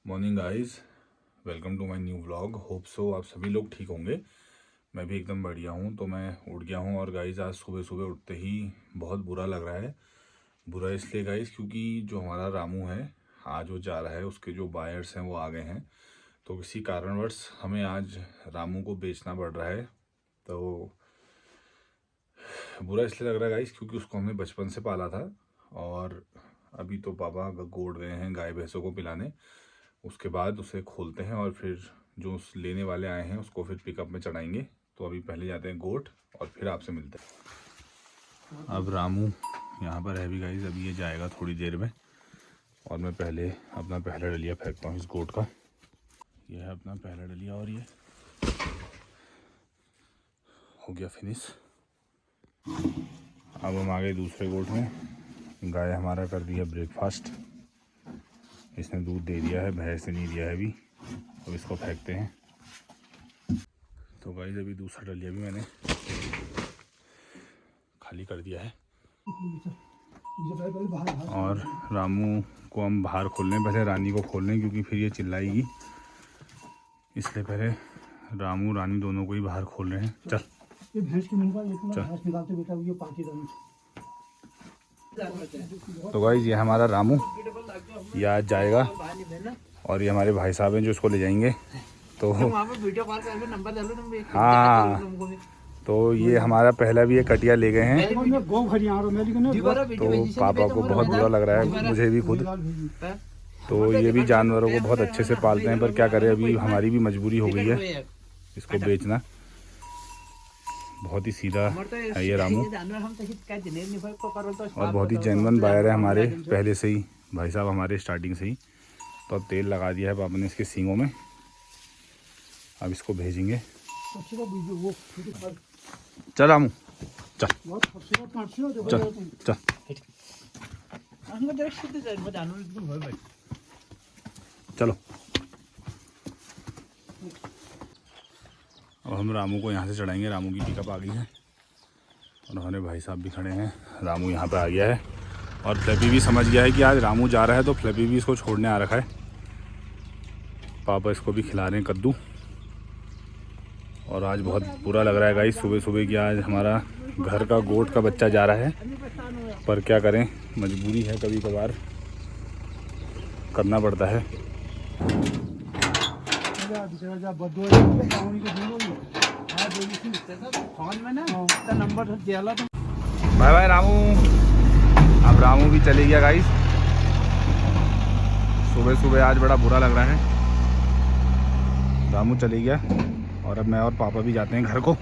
Morning guys, welcome to my new vlog. Hope so आप सभी लोग ठीक होंगे। मैं भी एकदम बढ़िया हूँ। तो मैं उठ गया हूँ और गाइस आज सुबह सुबह उठते ही बहुत बुरा लग रहा है। बुरा इसलिए गाइस क्योंकि जो हमारा रामू है आज वो जा रहा है, उसके जो बायर्स हैं वो आ गए हैं। तो किसी कारणवश हमें आज रामू को बेचना पड़ रहा है। तो बुरा इसलिए लग रहा है गाइस क्योंकि उसको हमने बचपन से पाला था और अभी तो पापा गोड़ गए हैं गाय भैंसों को पिलाने। उसके बाद उसे खोलते हैं और फिर जो उस लेने वाले आए हैं उसको फिर पिकअप में चढ़ाएंगे। तो अभी पहले जाते हैं गोट और फिर आपसे मिलते हैं। अब रामू यहाँ पर है भी गाइस, अभी ये जाएगा थोड़ी देर में और मैं पहले अपना पहला डलिया फेंकता हूँ इस गोट का। ये है अपना पहला डलिया और ये हो गया फिनिश। अब हम आ गए दूसरे गोट में। गाय हमारा कर दिया ब्रेकफास्ट, इसने दूध दे दिया है, भैंस ने नहीं दिया है अभी। अब इसको फेंकते हैं। तो गाइस अभी दूसरा डलिया भी मैंने खाली कर दिया है और रामू को हम बाहर खोल लें। पहले रानी को खोल लें क्योंकि फिर ये चिल्लाएगी, इसलिए पहले रामू रानी दोनों को ही बाहर खोल रहे हैं। चल ये भैंस के मुंह का इतना घास निकालते बेटा, ये पांची दाने। तो गाइस ये हमारा रामू, ये आज जाएगा और ये हमारे भाई साहब हैं जो इसको ले जाएंगे। तो हाँ, तो ये हमारा पहला भी एक कटिया ले गए हैं। तो पापा को बहुत बुरा लग रहा है, मुझे भी खुद। तो ये भी जानवरों को बहुत अच्छे से पालते हैं, पर क्या करें अभी हमारी भी मजबूरी हो गई है इसको बेचना। बहुत ही सीधा है ये रामू और बहुत ही जेन्युइन बायर है हमारे पहले से ही, भाई साहब हमारे स्टार्टिंग से ही। तो अब तेल लगा दिया है पापा ने इसके सींगों में। अब इसको भेजेंगे। चल रामू चल चल चल। चलो अब हम रामू को यहाँ से चढ़ाएंगे। रामू की पिकअप आ गई है और हमारे भाई साहब भी खड़े हैं। रामू यहाँ पे आ गया है और फ्लैपी भी समझ गया है कि आज रामू जा रहा है, तो फ्लैपी भी इसको छोड़ने आ रखा है। पापा इसको भी खिला रहे हैं कद्दू। और आज बहुत बुरा लग रहा है गाइस सुबह सुबह कि आज हमारा घर का गोट का बच्चा जा रहा है, पर क्या करें मजबूरी है, कभी कभार करना पड़ता है। Bye bye Ramu. अब रामू भी चले गया गाइस। सुबह सुबह आज बड़ा बुरा लग रहा है। रामू चले गया और अब मैं और पापा भी जाते हैं घर को।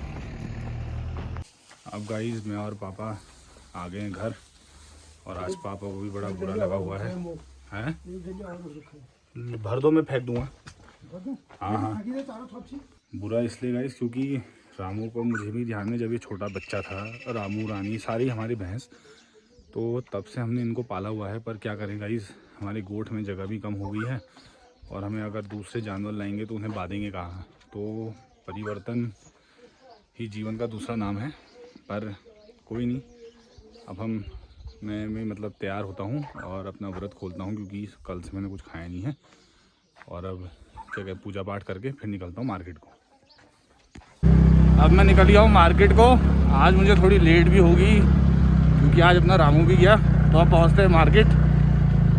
अब गाइस मैं और पापा आ गए हैं घर और आज पापा को भी बड़ा बुरा लगा हुआ है। हैं? भर दो, मैं फेंक दूंगा। हाँ हाँ, बुरा इसलिए गाइस क्योंकि रामू को मुझे भी ध्यान में, जब ये छोटा बच्चा था, रामू रानी सारी हमारी भैंस, तो तब से हमने इनको पाला हुआ है। पर क्या करें गाइस, हमारे गोठ में जगह भी कम हो गई है और हमें अगर दूसरे जानवर लाएंगे तो उन्हें बांधेंगे कहाँ। तो परिवर्तन ही जीवन का दूसरा नाम है। पर कोई नहीं, अब मैं मतलब तैयार होता हूँ और अपना व्रत खोलता हूँ क्योंकि कल से मैंने कुछ खाया नहीं है। और अब क्या कहते पूजा पाठ करके फिर निकलता हूँ मार्केट को। अब मैं निकल गया हूँ मार्केट को। आज मुझे थोड़ी लेट भी होगी क्योंकि आज अपना रामू भी गया। तो अब पहुँचते हैं मार्केट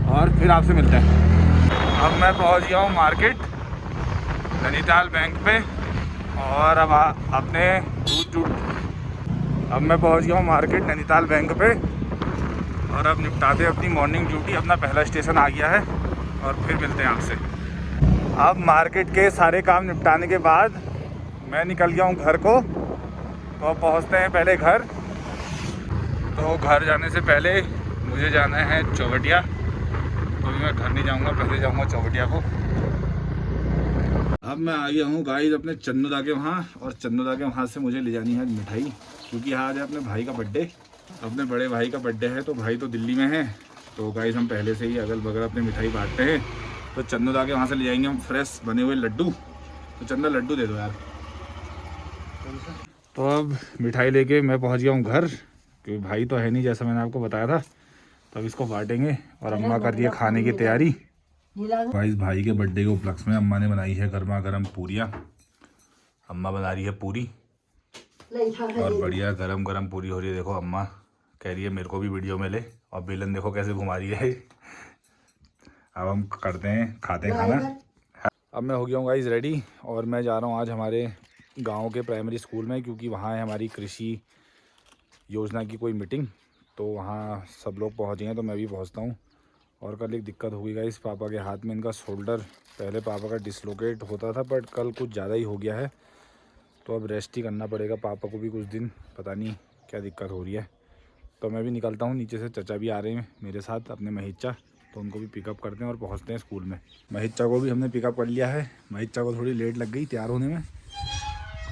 और फिर आपसे मिलते हैं। अब मैं पहुँच गया हूँ मार्केट नैनीताल बैंक पे और अब अपने अब मैं पहुँच गया हूँ मार्केट नैनीताल बैंक पे और अब निपटाते अपनी मॉर्निंग ड्यूटी। अपना पहला स्टेशन आ गया है और फिर मिलते हैं आपसे। अब मार्केट के सारे काम निपटाने के बाद मैं निकल गया हूँ घर को। तो अब पहुँचते हैं पहले घर। तो घर जाने से पहले मुझे जाना है चौबटिया। तो अभी मैं घर नहीं जाऊँगा, पहले जाऊँगा चौबटिया को। अब मैं आ गया हूँ गाइस अपने चन्नूदा के वहाँ, और चन्नूदा के वहाँ से मुझे ले जानी है मिठाई क्योंकि आज है अपने भाई का बर्थडे। अपने बड़े भाई का बर्थडे है तो भाई तो दिल्ली में है। तो गाइस हम पहले से ही अगल बगल अपने मिठाई बांटते हैं। तो चन्नूदा के वहाँ से ले जाएंगे हम फ्रेश बने हुए लड्डू। तो चंदा लड्डू दे दो यार। तो अब मिठाई लेके मैं पहुँच गया हूँ घर क्योंकि भाई तो है नहीं जैसा मैंने आपको बताया था। तो अब इसको बांटेंगे और अम्मा कर रही है खाने की तैयारी। गाइस भाई के बर्थडे के उपलक्ष्य में अम्मा ने बनाई है गर्मा गर्म पूरियाँ। अम्मा बना रही है पूरी और बढ़िया गरम गरम पूरी हो रही है। देखो अम्मा कह रही है मेरे को भी वीडियो में ले, और बेलन देखो कैसे घुमा रही है। अब हम करते हैं, खाते हैं खाना। अब मैं हो गया हूँ गाइस रेडी और मैं जा रहा हूँ आज हमारे गांव के प्राइमरी स्कूल में, क्योंकि वहाँ है हमारी कृषि योजना की कोई मीटिंग। तो वहाँ सब लोग पहुँचे हैं तो मैं भी पहुँचता हूँ। और कल एक दिक्कत हो गई गाइस, पापा के हाथ में इनका शोल्डर पहले पापा का डिसलोकेट होता था, बट कल कुछ ज़्यादा ही हो गया है तो अब रेस्ट ही करना पड़ेगा पापा को भी कुछ दिन, पता नहीं क्या दिक्कत हो रही है। तो मैं भी निकलता हूँ, नीचे से चचा भी आ रहे हैं मेरे साथ अपने महिच्चा, तो उनको भी पिकअप करते हैं और पहुँचते हैं स्कूल में। महिच्चा को भी हमने पिकअप कर लिया है, महिच्चा को थोड़ी लेट लग गई तैयार होने में।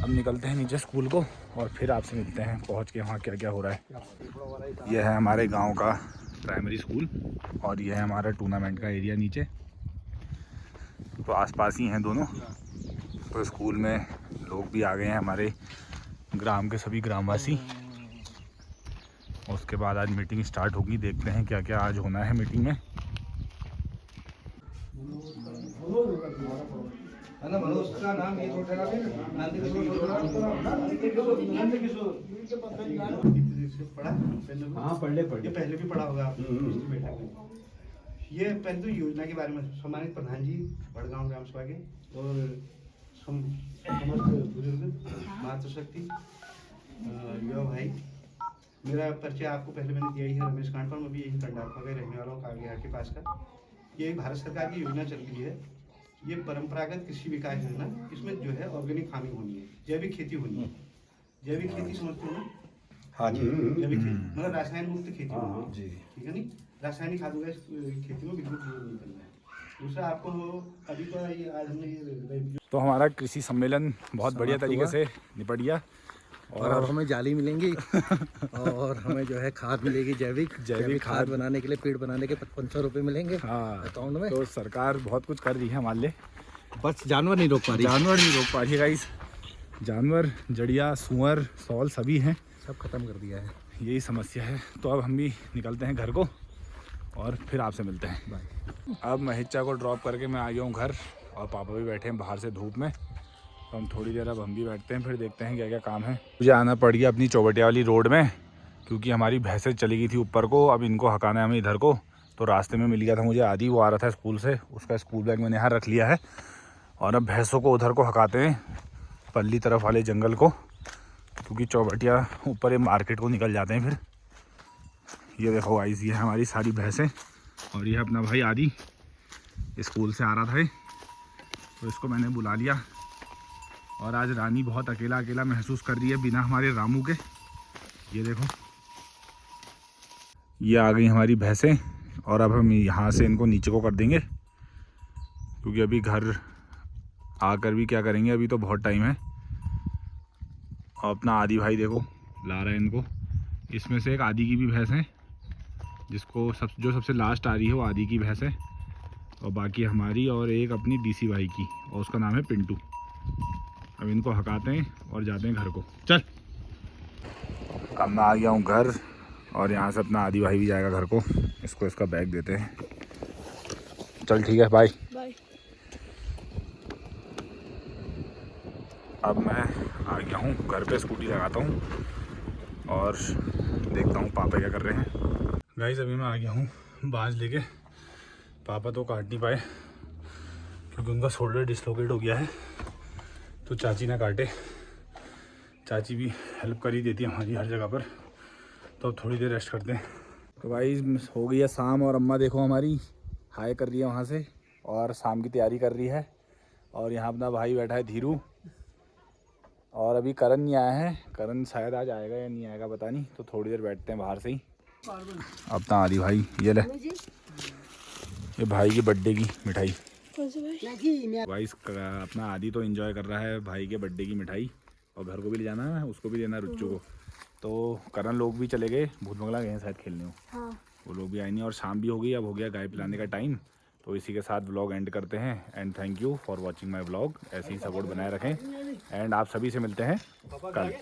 अब निकलते हैं नीचे स्कूल को और फिर आपसे मिलते हैं पहुँच के वहाँ क्या क्या हो रहा है। यह है हमारे गाँव का प्राइमरी स्कूल और यह है हमारा टूर्नामेंट का एरिया नीचे, तो आसपास ही हैं दोनों। तो स्कूल में लोग भी आ गए हैं हमारे ग्राम के सभी ग्रामवासी। उसके बाद आज मीटिंग स्टार्ट होगी, देखते हैं क्या क्या आज होना है मीटिंग में। हाँ पढ़ पहले भी पढ़ा होगा आपने पिछली बैठक में। ये पहले तो योजना के बारे में सम्मानित प्रधान जी बड़गांव ग्राम सभा के और समस्त बुजुर्ग मातृशक्ति युवा भाई, मेरा परिचय आपको पहले मैंने दिया ही है। रमेश कांड पर मैं भी यही कंडारपा का रहने वाला हूँ, कागलिहार के पास का। ये भारत सरकार की योजना चल रही है, ये परंपरागत कृषि विकास योजना। इसमें जो है ऑर्गेनिक फार्मिंग होनी है, जैविक खेती होनी है। जैविक खेती समझते हो ना? हाँ जी, जैविक खेती मतलब रासायन मुक्त खेती होगी जी, ठीक है नहीं? रासायनिक खादों का खेती में बिल्कुल प्रयोग नहीं करना है। दूसरा आपको अभी तो ये आज हमने तो हमारा कृषि सम्मेलन बहुत बढ़िया तरीके से निपट गया और अब हमें जाली मिलेंगी और हमें जो है खाद मिलेगी, जैविक खाद बनाने के लिए, पेड़ बनाने के 500 रुपये मिलेंगे अकाउंट में। तो सरकार बहुत कुछ कर रही है हमारे लिए, बस जानवर नहीं रोक पा रही। है गाइस। जानवर, जड़िया, सुअर, सौल सभी हैं, सब खत्म कर दिया है, यही समस्या है। तो अब हम भी निकलते हैं घर को और फिर आपसे मिलते हैं। बाय। अब महिच्चा को ड्रॉप करके मैं आ गया हूँ घर और पापा भी बैठे हैं बाहर से धूप में। तो हम थोड़ी देर अब हम भी बैठते हैं, फिर देखते हैं क्या क्या काम है। मुझे आना पड़ गया अपनी चौबटिया वाली रोड में, क्योंकि हमारी भैंसें चली गई थी ऊपर को, अब इनको हकाना है हमें इधर को। तो रास्ते में मिल गया था मुझे आदि, वो आ रहा था स्कूल से, उसका स्कूल बैग मैंने यहाँ रख लिया है और अब भैंसों को उधर को हकाते हैं पल्ली तरफ वाले जंगल को, क्योंकि चौबटिया ऊपर मार्केट को निकल जाते हैं फिर। ये देखो गाइस, ये है हमारी सारी भैंसें और ये अपना भाई आदि स्कूल से आ रहा था, तो इसको मैंने बुला लिया। और आज रानी बहुत अकेला अकेला महसूस कर रही है बिना हमारे रामू के। ये देखो, ये आ गई हमारी भैंसें और अब हम यहाँ से इनको नीचे को कर देंगे, क्योंकि अभी घर आकर भी क्या करेंगे, अभी तो बहुत टाइम है। और अपना आदि भाई देखो ला रहा है इनको। इसमें से एक आदि की भी भैंस है, जिसको जो सबसे लास्ट आ रही है वो आदि की भैंस है, और बाकी हमारी और एक अपनी डीसी भाई की, और उसका नाम है पिंटू। अब इनको हकाते हैं और जाते हैं घर को। चल, अब मैं आ गया हूँ घर और यहाँ से अपना आदि भाई भी जाएगा घर को। इसको इसका बैग देते हैं। चल ठीक है, बाय बाय। अब मैं आ गया हूँ घर पे, स्कूटी लगाता हूँ और देखता हूँ पापा क्या कर रहे हैं। गाइस अभी मैं आ गया हूँ बाँझ लेके। पापा तो काट नहीं पाए क्योंकि उनका शोल्डर डिसलोकेट हो गया है, तो चाची ना काटे। चाची भी हेल्प कर ही देती है हमारी हर जगह पर। तो अब थोड़ी देर रेस्ट करते हैं। तो भाई हो गई है शाम और अम्मा देखो हमारी हाय कर रही है वहाँ से और शाम की तैयारी कर रही है। और यहाँ अपना भाई बैठा है धीरू, और अभी करण नहीं आया है। करण शायद आज आएगा या नहीं आएगा पता नहीं, तो थोड़ी देर बैठते हैं बाहर से ही। अपना आदि भाई ये ले, ये भाई की बर्थडे की मिठाई। भाई अपना आदि तो एंजॉय कर रहा है भाई के बर्थडे की मिठाई, और घर को भी ले जाना है, उसको भी देना रुच्चू को। तो करण लोग भी चले गए, भूत बंगला गए शायद खेलने हो। हाँ। वो लोग भी आए नहीं और शाम भी हो गई, अब हो गया गाय पिलाने का टाइम। तो इसी के साथ व्लॉग एंड करते हैं। And thank you for watching my vlog. ऐसे ही सपोर्ट बनाए रखें एंड आप सभी से मिलते हैं कल।